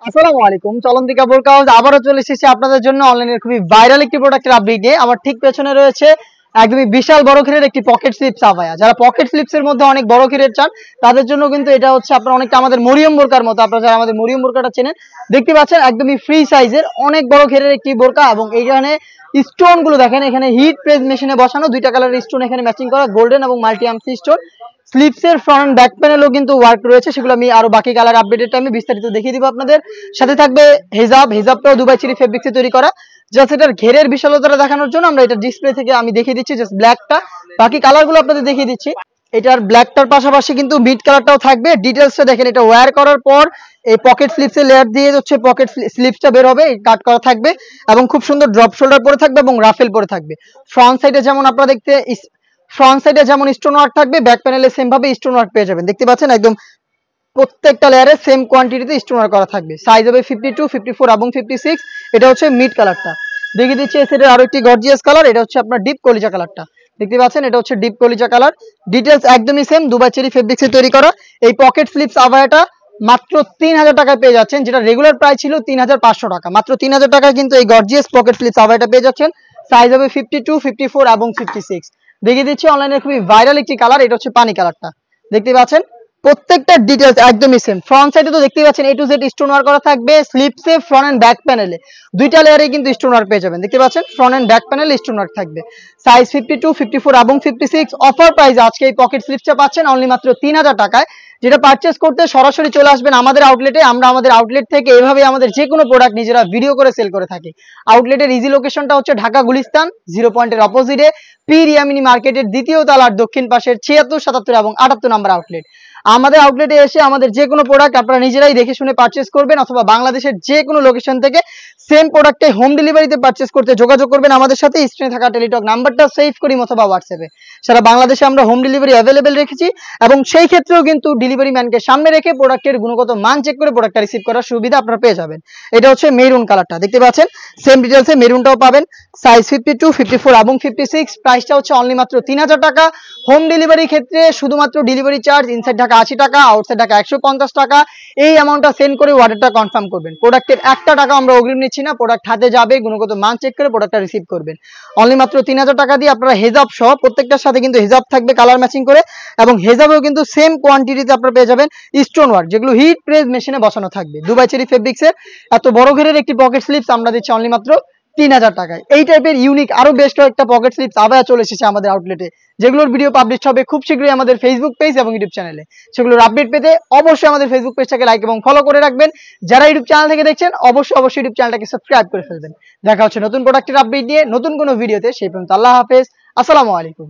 আসসালামু আলাইকুম। চলন্তিকা বোরকা হাউস আবারও চলে এসেছি আপনাদের জন্য অনলাইনের খুবই ভাইরাল একটি প্রোডাক্টের আপডেট নিয়ে। আমার ঠিক পেছনে রয়েছে একদমই বিশাল বড় ঘেরের একটি পকেট স্লিপস আবায়া। যারা পকেট স্লিপস এর মধ্যে অনেক বড় ঘেরের চান তাদের জন্য কিন্তু এটা হচ্ছে আপনার অনেকটা আমাদের মরিয়ম বোরকার মতো। আপনারা যারা আমাদের মরিয়ম বোরকাটা চেনেন দেখতে পাচ্ছেন একদমই ফ্রি সাইজের অনেক বড় ঘেরের একটি বোরকা, এবং এইখানে স্টোন গুলো দেখেন, এখানে হিট প্রেস মেশিনে বসানো দুইটা কালারের স্টোন এখানে ম্যাচিং করা গোল্ডেন এবং মাল্টি আমসি স্টোন। স্লিপস এর ফ্রন্ট ব্যাক প্যানেলও কিন্তু ওয়ার্ক রয়েছে, সেগুলো আমি আরো বাকি কালার আপডেটের টাইমে বিস্তারিত দেখিয়ে দিব আপনাদের। সাথে থাকবে হিজাবটাও দুবাই চেরি ফেব্রিক্সে তৈরি করা। জাস্ট এটার ঘেরের বিশালতা দেখানোর জন্য আমরা এটা ডিসপ্লে থেকে আমি দেখিয়ে দিচ্ছি জাস্ট ব্ল্যাকটা, বাকি কালারগুলো আপনাদের দেখিয়ে দিচ্ছি। এটার ব্ল্যাকটার পাশাপাশি কিন্তু মিড কালারটাও থাকবে। ডিটেলসটা দেখেন, এটা ওয়্যার করার পর এই পকেট স্লিপসের লেয়ার দিয়ে হচ্ছে পকেট স্লিপসটা বের হবে, কাট করা থাকবে এবং খুব সুন্দর ড্রপ শোল্ডার পরে থাকবে এবং রাফেল পরে থাকবে। ফ্রন্ট সাইডে যেমন আপনারা যেমন স্টোন ওয়ার্ক থাকবে, ব্যাক প্যানেলে সেম ভাবে স্টোন ওয়ার্ক পেয়ে যাবেন। দেখতে পাচ্ছেন একদম প্রত্যেকটা লেয়ারে সেম কোয়ান্টিটিতে স্টোন ওয়ার্ক করা থাকবে। সাইজ হবে 52, 54 এবং 56। এটা হচ্ছে মিড কালারটা। দেখিয়ে দিচ্ছি এই সেটের আরো একটি গর্জিয়াস কালার, এটা হচ্ছে আপনার ডিপ কলিজা কালারটা। দেখতে পাচ্ছেন এটা হচ্ছে ডিপ কলিজা কালার। ডিটেলস একদমই সেম, দুবাই চেরি ফেব্রিক্সে তৈরি করা। এই পকেট স্লিপস আবায়াটা মাত্র 3000 টাকায় পেয়ে যাচ্ছেন, যেটা রেগুলার প্রাইস ছিল 3500 টাকা। মাত্র 3000 টাকায় কিন্তু এই গর্জিয়াস পকেট স্লিপস আবায়াটা পেয়ে যাচ্ছেন। সাইজ হবে 52, 54 এবং 56। দেখিয়ে দিচ্ছি অনলাইনে খুবই ভাইরাল একটি কালার, এটা হচ্ছে পানি কালারটা। দেখতে পাচ্ছেন প্রত্যেকটা ডিটেলস একদমই সেম। ফ্রন্ট সাইডে তো দেখতেই পাচ্ছেন A to Z stone work করা থাকবে। স্লিপসে ফ্রন্ট এন্ড ব্যাক প্যানেলে দুইটা লেয়ারে কিন্তু স্টোন ওয়ার্ক পেয়ে যাবেন। দেখতে পাচ্ছেন ফ্রন্ট এন্ড ব্যাক প্যানেলে স্টোন ওয়ার্ক থাকবে। সাইজ 52, 54 এবং 56। অফার প্রাইস আজকে এই পকেট স্লিপসটা পাচ্ছেন অনলি মাত্র 3000 টাকায়। যেটা পারচেজ করতে সরাসরি চলে আসবেন আমাদের আউটলেটে। আমরা আমাদের আউটলেট থেকে এভাবে আমাদের যে কোনো প্রোডাক্ট নিজেরা ভিডিও করে সেল করে থাকি। আউটলেটের ইজি লোকেশনটা হচ্ছে ঢাকা গুলিস্তান 0 পয়েন্টের অপোজিটে পি রিয়ামিনি মার্কেটের দ্বিতীয় তলার দক্ষিণ পাশের 76, 77 এবং 78 নম্বর আউটলেট। আমাদের আউটলেটে এসে আমাদের যে কোনো প্রোডাক্ট আপনারা নিজেরাই দেখে শুনে পারচেজ করবেন, অথবা বাংলাদেশের যে কোনো লোকেশন থেকে সেম প্রোডাক্টে হোম ডেলিভারিতে পারচেজ করতে যোগাযোগ করবেন আমাদের সাথে। স্ক্রিনে থাকা টেলিটক নাম্বারটা সেভ করি অথবা হোয়াটসঅ্যাপে। সারা বাংলাদেশে আমরা হোম ডেলিভারি অ্যাভেলেবেল রেখেছি, এবং সেই ক্ষেত্রেও কিন্তু ডেলিভারি ম্যানকে সামনে রেখে প্রোডাক্টের গুণগত মান চেক করে প্রোডাক্টটা রিসিভ করার সুবিধা আপনারা পেয়ে যাবেন। এটা হচ্ছে মেরুন কালারটা। দেখতে পাচ্ছেন সেম ডিটেলসে মেরুনটাও পাবেন। সাইজ 52, 54 এবং 56। প্রাইসটা হচ্ছে অনলি মাত্র 3000 টাকা। হোম ডেলিভারি ক্ষেত্রে শুধুমাত্র ডেলিভারি চার্জ ইনসাইড ঢাকা 80 টাকা, আউটসাইড ঢাকা 150 টাকা। এই অ্যামাউন্টটা সেন্ড করে অর্ডারটা কনফার্ম করবেন। প্রোডাক্টের একটা টাকা আমরা অগ্রিম নিচ্ছি না, প্রোডাক্ট হাতে যাবে, গুণগত মান চেক করে প্রোডাক্টটা রিসিভ করবেন। অনলি মাত্র 3000 টাকা দিয়ে আপনারা হেজাব সহ প্রত্যেকটার সাথে কিন্তু হেজাব থাকবে কালার ম্যাচিং করে, এবং হেজাবেও কিন্তু সেম কোয়ান্টিটিতে আপনারা পেয়ে যাবেন স্টোন ওয়ার্ক, যেগুলো হিট প্রেস মেশিনে বসানো থাকবে। দুবাই চেরি ফেব্রিক্সের এত বড় ঘেরের একটি পকেট স্লিপস আমরা দিচ্ছি অনলি মাত্র 3000 টাকায়। এই টাইপের ইউনিক আরো বেস্ট একটা পকেট স্লিপস আবার চলে এসেছে আমাদের আউটলেটে, যেগুলোর ভিডিও পাবলিশ হবে খুব শীঘ্রই আমাদের ফেসবুক পেজ এবং ইউটিউব চ্যানেলে। সেগুলোর আপডেট পেতে অবশ্যই আমাদের ফেসবুক পেজটাকে লাইক এবং ফলো করে রাখবেন। যারা ইউটিউব চ্যানেল থেকে দেখছেন অবশ্যই ইউটিউব চ্যানেলটাকে সাবস্ক্রাইব করে ফেলবেন। দেখা হচ্ছে নতুন প্রোডাক্টের আপডেট নিয়ে নতুন কোনো ভিডিওতে। সেই পর্যন্ত আল্লাহ হাফেজ, আসসালামু আলাইকুম।